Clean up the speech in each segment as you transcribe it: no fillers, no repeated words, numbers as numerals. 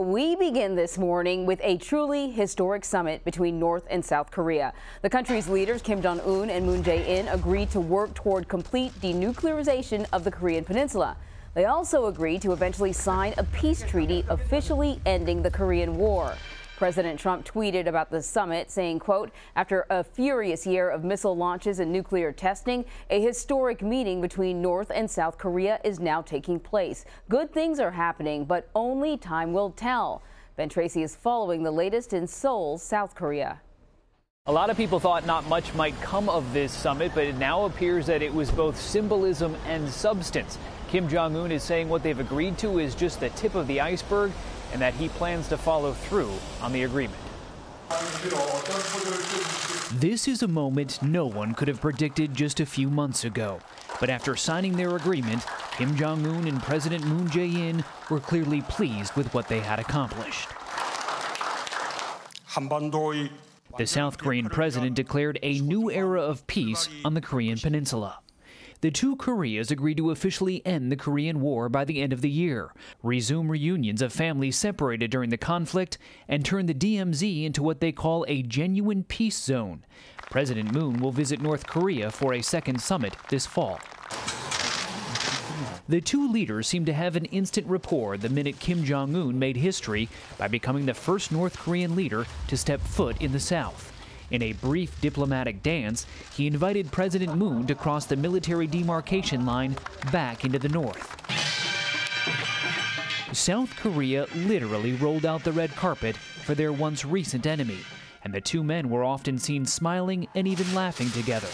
We begin this morning with a truly historic summit between North and South Korea. The country's leaders, Kim Jong Un and Moon Jae-in, agreed to work toward complete denuclearization of the Korean Peninsula. They also agreed to eventually sign a peace treaty officially ending the Korean War. President Trump tweeted about the summit, saying, quote, "After a furious year of missile launches and nuclear testing, a historic meeting between North and South Korea is now taking place. Good things are happening, but only time will tell." Ben Tracy is following the latest in Seoul, South Korea. A lot of people thought not much might come of this summit, but it now appears that it was both symbolism and substance. Kim Jong Un is saying what they've agreed to is just the tip of the iceberg, and that he plans to follow through on the agreement. This is a moment no one could have predicted just a few months ago. But after signing their agreement, Kim Jong Un and President Moon Jae-in were clearly pleased with what they had accomplished. The South Korean president declared a new era of peace on the Korean Peninsula. The two Koreas agreed to officially end the Korean War by the end of the year, resume reunions of families separated during the conflict, and turn the DMZ into what they call a genuine peace zone. President Moon will visit North Korea for a second summit this fall. The two leaders seem to have an instant rapport the minute Kim Jong Un made history by becoming the first North Korean leader to step foot in the South. In a brief diplomatic dance, he invited President Moon to cross the military demarcation line back into the north. South Korea literally rolled out the red carpet for their once recent enemy, and the two men were often seen smiling and even laughing together.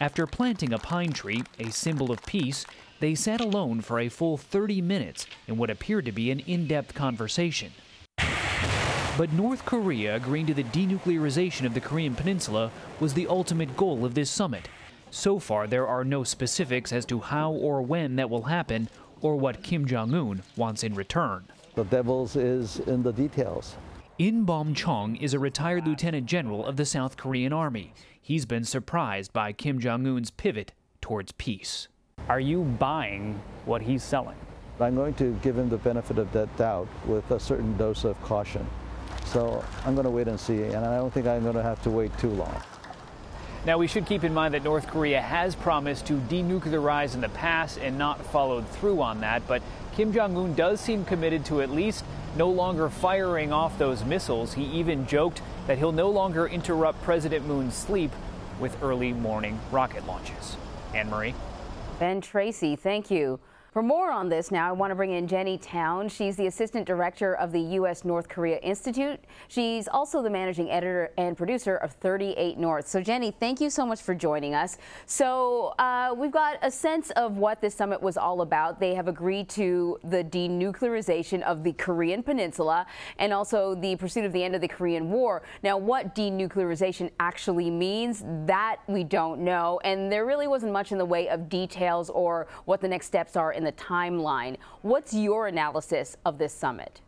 After planting a pine tree, a symbol of peace, they sat alone for a full 30 minutes in what appeared to be an in-depth conversation. But North Korea agreeing to the denuclearization of the Korean Peninsula was the ultimate goal of this summit. So far, there are no specifics as to how or when that will happen or what Kim Jong Un wants in return. The devil is in the details. In Bom Chong is a retired lieutenant general of the South Korean Army. He's been surprised by Kim Jong Un's pivot towards peace. Are you buying what he's selling? I'm going to give him the benefit of that doubt with a certain dose of caution. So I'm going to wait and see, and I don't think I'm going to have to wait too long. Now, we should keep in mind that North Korea has promised to denuclearize in the past and not followed through on that, but Kim Jong Un does seem committed to at least no longer firing off those missiles. He even joked that he'll no longer interrupt President Moon's sleep with early morning rocket launches. Anne-Marie? Ben Tracy, thank you. For more on this now, I want to bring in Jenny Town. She's the assistant director of the U.S. North Korea Institute. She's also the managing editor and producer of 38 North. So Jenny, thank you so much for joining us. So we've got a sense of what this summit was all about. They have agreed to the denuclearization of the Korean Peninsula and also the pursuit of the end of the Korean War. Now, what denuclearization actually means, that we don't know. And there really wasn't much in the way of details or what the next steps are in the timeline. What's your analysis of this summit?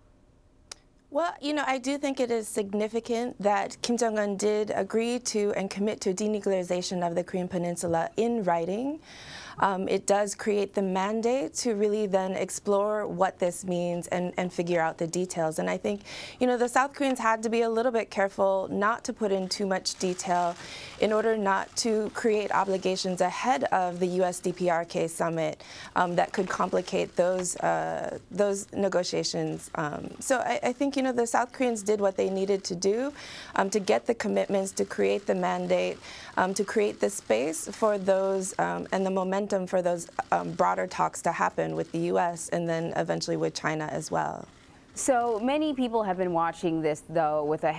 Well, I do think it is significant that Kim Jong Un did agree to and commit to denuclearization of the Korean Peninsula in writing. It does create the mandate to really then explore what this means and figure out the details. And I think, the South Koreans had to be a little bit careful not to put in too much detail in order not to create obligations ahead of the U.S. DPRK summit that could complicate those negotiations. So I think, the South Koreans did what they needed to do to get the commitments, to create the mandate, to create the space for those and the momentum for those broader talks to happen with the U.S. and then eventually with China as well. So many people have been watching this, though, with a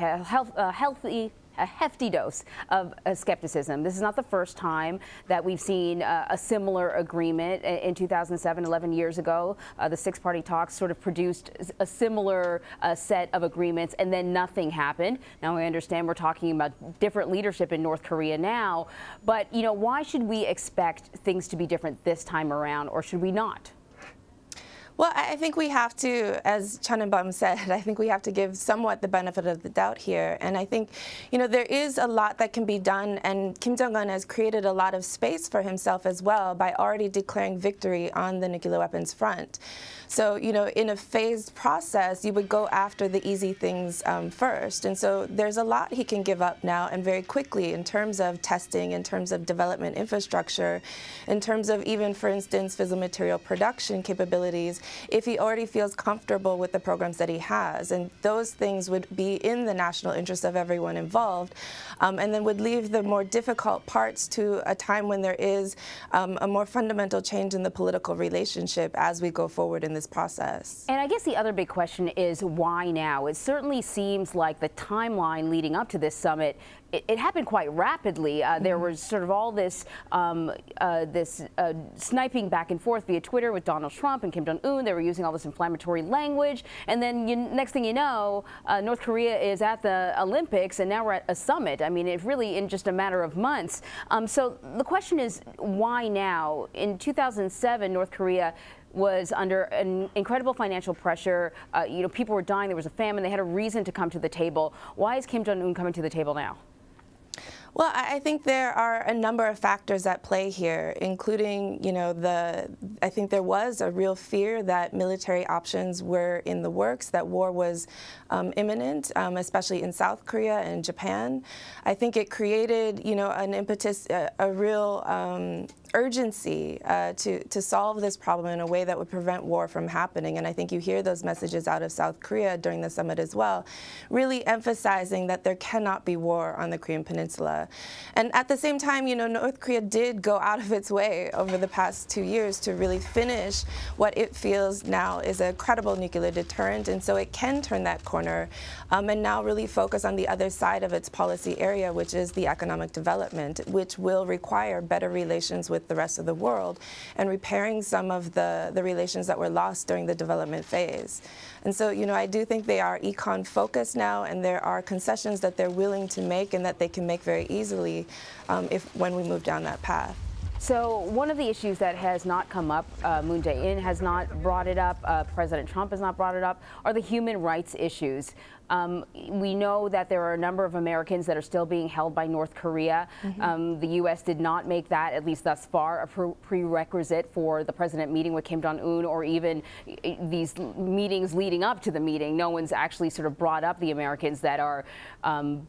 hefty dose of skepticism. This is not the first time that we've seen a similar agreement. In 2007, 11 years ago, the six-party talks sort of produced a similar set of agreements, and then nothing happened. Now, I understand we're talking about different leadership in North Korea now, but, why should we expect things to be different this time around, or should we not? Well, I think we have to, as Chanenbaum said, I think we have to give somewhat the benefit of the doubt here. And I think, you know, there is a lot that can be done, and Kim Jong Un has created a lot of space for himself as well by already declaring victory on the nuclear weapons front. So, you know, in a phased process, you would go after the easy things first. And so there's a lot he can give up now, and very quickly, in terms of testing, in terms of development infrastructure, in terms of even, for instance, fissile material production capabilities, if he already feels comfortable with the programs that he has. And those things would be in the national interest of everyone involved, and then would leave the more difficult parts to a time when there is a more fundamental change in the political relationship as we go forward in this process. And I guess the other big question is why now? It certainly seems like the timeline leading up to this summit, it happened quite rapidly. There was sort of all this sniping back and forth via Twitter with Donald Trump and Kim Jong Un. They were using all this inflammatory language, and then next thing you know, North Korea is at the Olympics, and now we're at a summit. I mean, it really in just a matter of months. So the question is, why now? In 2007, North Korea was under an incredible financial pressure. You know, people were dying. There was a famine. They had a reason to come to the table. Why is Kim Jong Un coming to the table now? Well, I think there are a number of factors at play here, including, you know, I think there was a real fear that military options were in the works, that war was imminent, especially in South Korea and Japan. I think it created, you know, an impetus, a real urgency to solve this problem in a way that would prevent war from happening. And I think you hear those messages out of South Korea during the summit as well, really emphasizing that there cannot be war on the Korean Peninsula. And at the same time, you know, North Korea did go out of its way over the past 2 years to really finish what it feels now is a credible nuclear deterrent. And so it can turn that corner and now really focus on the other side of its policy area, which is the economic development, which will require better relations with the rest of the world and repairing some of the relations that were lost during the development phase. And so, you know, I do think they are econ focused now, and there are concessions that they're willing to make and that they can make very easily when we move down that path. So one of the issues that has not come up, Moon Jae-in has not brought it up, President Trump has not brought it up, are the human rights issues. We know that there are a number of Americans that are still being held by North Korea. The U.S. did not make that, at least thus far, a prerequisite for the president meeting with Kim Jong Un, or even these meetings leading up to the meeting. No one's actually sort of brought up the Americans that are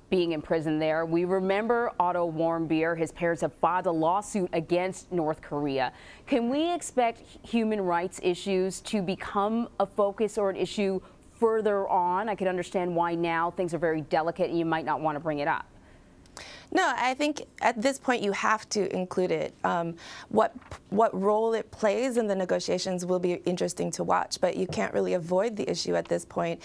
being imprisoned there. We remember Otto Warmbier. His parents have filed a lawsuit against North Korea. Can we expect human rights issues to become a focus or an issue further on? I can understand why now things are very delicate and you might not want to bring it up. No, I think at this point you have to include it. What role it plays in the negotiations will be interesting to watch, but you can't really avoid the issue at this point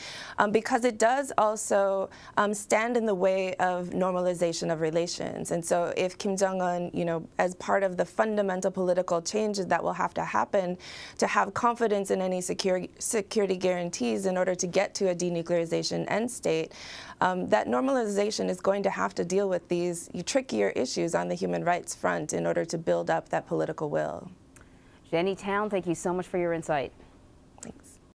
because it does also stand in the way of normalization of relations. And so if Kim Jong Un, you know, as part of the fundamental political changes that will have to happen to have confidence in any security guarantees in order to get to a denuclearization end state, that normalization is going to have to deal with these trickier issues on the human rights front in order to build up that political will. Jenny Town, thank you so much for your insight.